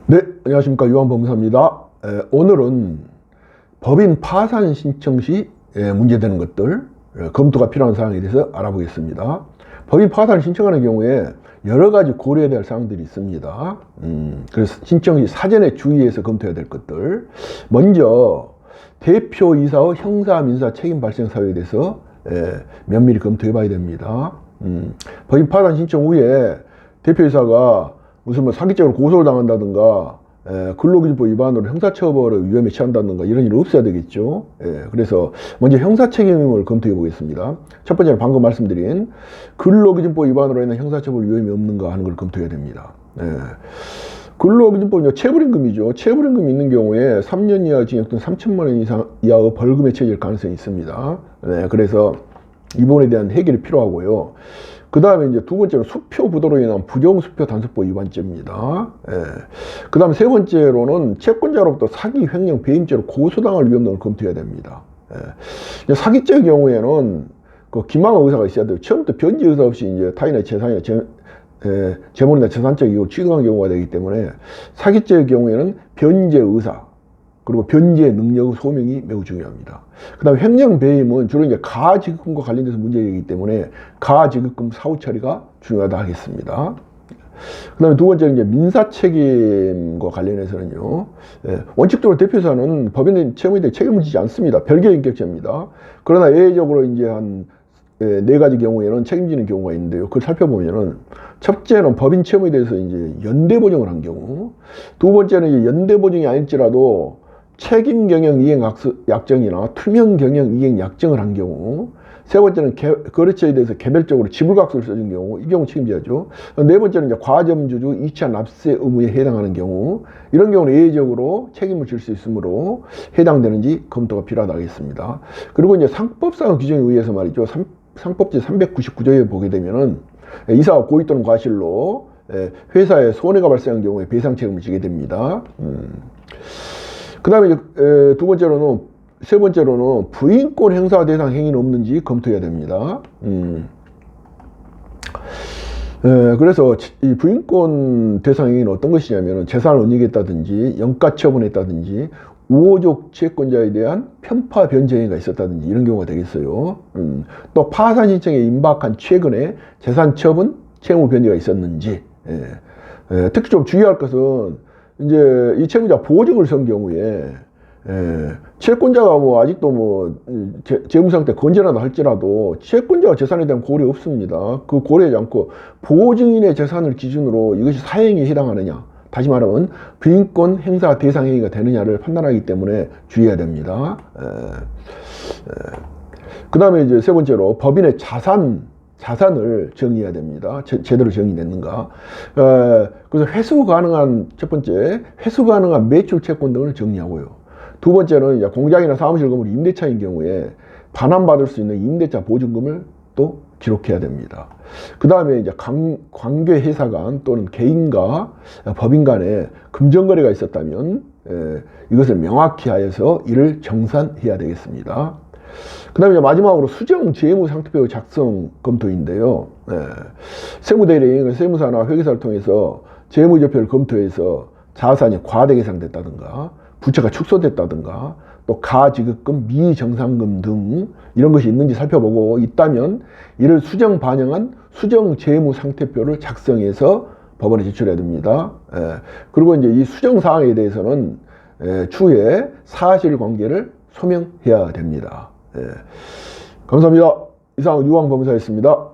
네, 안녕하십니까. 유한법무사입니다. 오늘은 법인 파산 신청 시 문제되는 것들, 검토가 필요한 사항에 대해서 알아보겠습니다. 법인 파산을 신청하는 경우에 여러 가지 고려해야 될 사항들이 있습니다. 그래서 신청 시 사전에 주의해서 검토해야 될 것들. 먼저 대표이사의 형사 민사 책임 발생 사유에 대해서 면밀히 검토해 봐야 됩니다. 법인 파산 신청 후에 대표이사가 무슨 뭐 사기죄로 고소를 당한다든가 근로기준법 위반으로 형사처벌의 위험에 처한다든가 이런 일은 없어야 되겠죠. 그래서 먼저 형사책임을 검토해 보겠습니다. 첫 번째는 방금 말씀드린 근로기준법 위반으로 인한 형사처벌 위험이 없는가 하는 걸 검토해야 됩니다. 근로기준법 체불임금이죠. 체불임금이 있는 경우에 3년 이하 징역 또는 3천만 원 이상 이하의 벌금에 처해질 가능성이 있습니다. 그래서 이 부분에 대한 해결이 필요하고요. 그 다음에 이제 두 번째로 수표 부도로 인한 부정수표 단속법 위반죄입니다. 그 다음에 세 번째로는 채권자로부터 사기, 횡령, 배임죄로 고소당할 위험 등을 검토해야 됩니다. 사기죄의 경우에는 그 기망의 의사가 있어야 돼요. 처음부터 변제 의사 없이 이제 타인의 재산이나 재물이나 재산적 이익을 취득한 경우가 되기 때문에 사기죄의 경우에는 변제 의사, 그리고 변제 능력의 소명이 매우 중요합니다. 그 다음에 횡령 배임은 주로 이제 가지급금과 관련돼서 문제이기 때문에 가지급금 사후 처리가 중요하다 하겠습니다. 그 다음에 두 번째는 이제 민사 책임과 관련해서는요, 원칙적으로 대표이사는 법인의 채무에 대해 책임을 지지 않습니다. 별개 인격죄입니다. 그러나 예외적으로 이제 한 네 가지 경우에는 책임지는 경우가 있는데요. 그걸 살펴보면은 첫째는 법인 채무에 대해서 이제 연대 보증을 한 경우, 두 번째는 이제 연대 보증이 아닐지라도 책임 경영 이행 약정이나 투명 경영 이행 약정을 한 경우, 세 번째는 거래처에 대해서 개별적으로 지불각서를 써준 경우, 이 경우 책임져야죠. 네 번째는 이제 과점주주 2차 납세 의무에 해당하는 경우, 이런 경우는 예외적으로 책임을 질 수 있으므로 해당되는지 검토가 필요하다 하겠습니다. 그리고 이제 상법상 규정에 의해서 말이죠. 상법제 399조에 보게 되면은 이사가 고의 또는 과실로 회사에 손해가 발생한 경우에 배상 책임을 지게 됩니다. 그 다음에 세 번째로는 부인권 행사 대상 행위는 없는지 검토해야 됩니다. 그래서 이 부인권 대상 행위는 어떤 것이냐면 재산을 은닉했다든지 영가 처분했다든지 우호적 채권자에 대한 편파 변제 행위가 있었다든지 이런 경우가 되겠어요. 또 파산 신청에 임박한 최근에 재산 처분, 채무 변제가 있었는지. 특히 좀 주의할 것은 이제 이 채무자 보증을 선 경우에 채권자가 뭐 아직도 뭐 재무 상태 건전하다 할지라도 채권자가 재산에 대한 고려 없습니다. 그 고려하지 않고 보증인의 재산을 기준으로 이것이 사행에 해당하느냐, 다시 말하면 부인권 행사 대상 행위가 되느냐를 판단하기 때문에 주의해야 됩니다. 그 다음에 이제 세 번째로 법인의 자산을 정의해야 됩니다. 제대로 정의됐는가. 그래서 회수 가능한, 첫 번째, 회수 가능한 매출 채권 등을 정리하고요. 두 번째는 이제 공장이나 사무실 건물 임대차인 경우에 반환받을 수 있는 임대차 보증금을 또 기록해야 됩니다. 그 다음에 이제 관계 회사 간 또는 개인과 법인 간에 금전거래가 있었다면 이것을 명확히 하여서 이를 정산해야 되겠습니다. 그 다음에 마지막으로 수정 재무 상태표 작성 검토인데요. 세무대리인, 세무사나 회계사를 통해서 재무제표를 검토해서 자산이 과대 계상됐다든가 부채가 축소됐다든가 또 가지급금, 미정상금 등 이런 것이 있는지 살펴보고 있다면 이를 수정 반영한 수정 재무 상태표를 작성해서 법원에 제출해야 됩니다. 그리고 이제 이 수정 사항에 대해서는 추후에 사실관계를 소명해야 됩니다. 감사합니다. 이상 유한법무사였습니다.